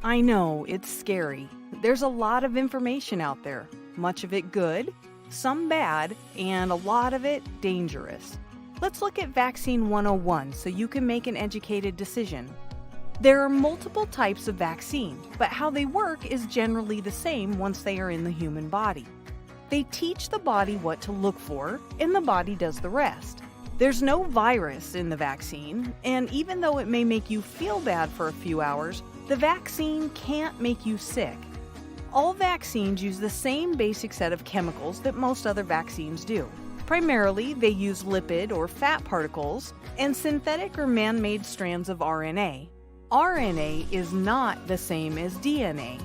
I know, it's scary. There's a lot of information out there, much of it good, some bad, and a lot of it dangerous. Let's look at Vaccine 101 so you can make an educated decision. There are multiple types of vaccine, but how they work is generally the same once they are in the human body. They teach the body what to look for, and the body does the rest. There's no virus in the vaccine, and even though it may make you feel bad for a few hours, the vaccine can't make you sick. All vaccines use the same basic set of chemicals that most other vaccines do. Primarily, they use lipid or fat particles and synthetic or man-made strands of RNA. RNA is not the same as DNA.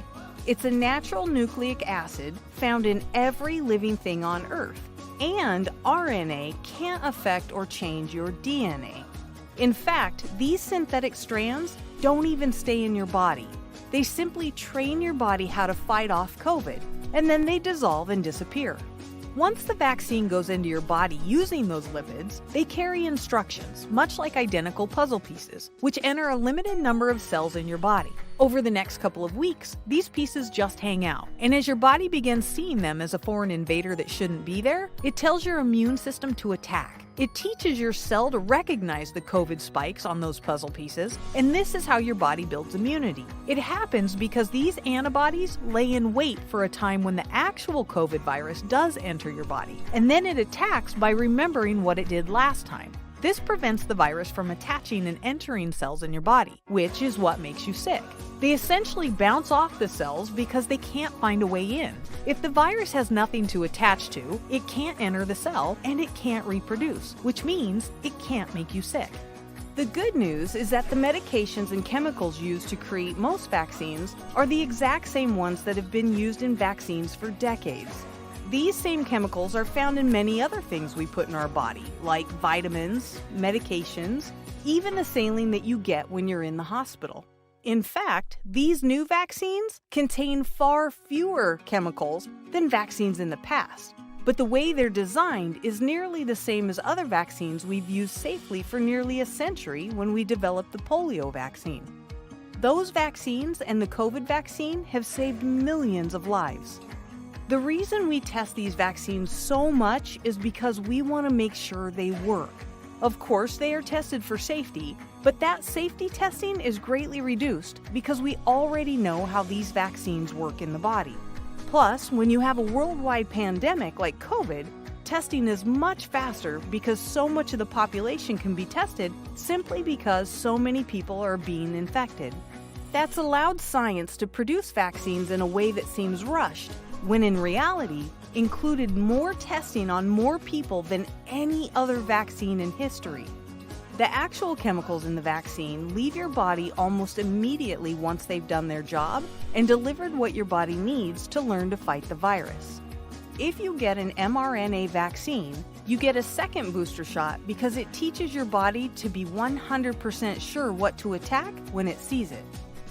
It's a natural nucleic acid found in every living thing on Earth, and RNA can't affect or change your DNA. In fact, these synthetic strands don't even stay in your body. They simply train your body how to fight off COVID, and then they dissolve and disappear. Once the vaccine goes into your body using those lipids, they carry instructions, much like identical puzzle pieces, which enter a limited number of cells in your body. Over the next couple of weeks, these pieces just hang out, and as your body begins seeing them as a foreign invader that shouldn't be there, it tells your immune system to attack. It teaches your cell to recognize the COVID spikes on those puzzle pieces, and this is how your body builds immunity. It happens because these antibodies lay in wait for a time when the actual COVID virus does enter your body, and then it attacks by remembering what it did last time. This prevents the virus from attaching and entering cells in your body, which is what makes you sick. They essentially bounce off the cells because they can't find a way in. If the virus has nothing to attach to, it can't enter the cell and it can't reproduce, which means it can't make you sick. The good news is that the medications and chemicals used to create most vaccines are the exact same ones that have been used in vaccines for decades. These same chemicals are found in many other things we put in our body, like vitamins, medications, even the saline that you get when you're in the hospital. In fact, these new vaccines contain far fewer chemicals than vaccines in the past. But the way they're designed is nearly the same as other vaccines we've used safely for nearly a century when we developed the polio vaccine. Those vaccines and the COVID vaccine have saved millions of lives. The reason we test these vaccines so much is because we want to make sure they work. Of course, they are tested for safety, but that safety testing is greatly reduced because we already know how these vaccines work in the body. Plus, when you have a worldwide pandemic like COVID, testing is much faster because so much of the population can be tested simply because so many people are being infected. That's allowed science to produce vaccines in a way that seems rushed, when in reality, included more testing on more people than any other vaccine in history. The actual chemicals in the vaccine leave your body almost immediately once they've done their job and delivered what your body needs to learn to fight the virus. If you get an mRNA vaccine, you get a second booster shot because it teaches your body to be 100% sure what to attack when it sees it.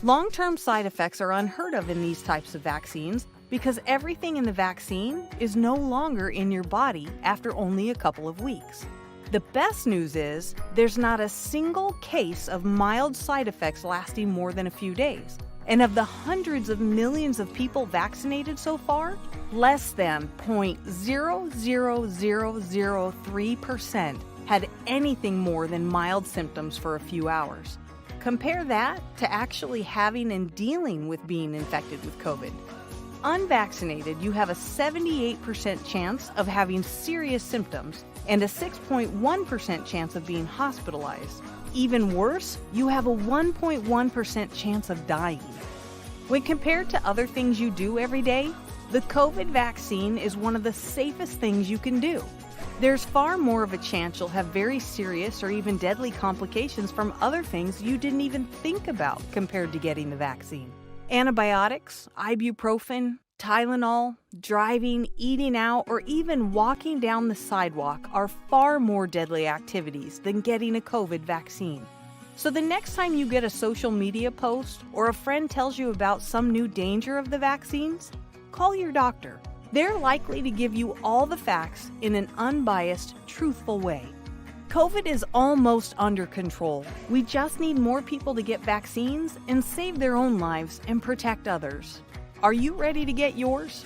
Long-term side effects are unheard of in these types of vaccines because everything in the vaccine is no longer in your body after only a couple of weeks. The best news is there's not a single case of mild side effects lasting more than a few days. And of the hundreds of millions of people vaccinated so far, less than 0.00003% had anything more than mild symptoms for a few hours. Compare that to actually having and dealing with being infected with COVID. Unvaccinated, you have a 78% chance of having serious symptoms and a 6.1% chance of being hospitalized. Even worse, you have a 1.1% chance of dying. When compared to other things you do every day, the COVID vaccine is one of the safest things you can do. There's far more of a chance you'll have very serious or even deadly complications from other things you didn't even think about compared to getting the vaccine. Antibiotics, ibuprofen, Tylenol, driving, eating out, or even walking down the sidewalk are far more deadly activities than getting a COVID vaccine. So the next time you get a social media post or a friend tells you about some new danger of the vaccines, call your doctor. They're likely to give you all the facts in an unbiased, truthful way. COVID is almost under control. We just need more people to get vaccines and save their own lives and protect others. Are you ready to get yours?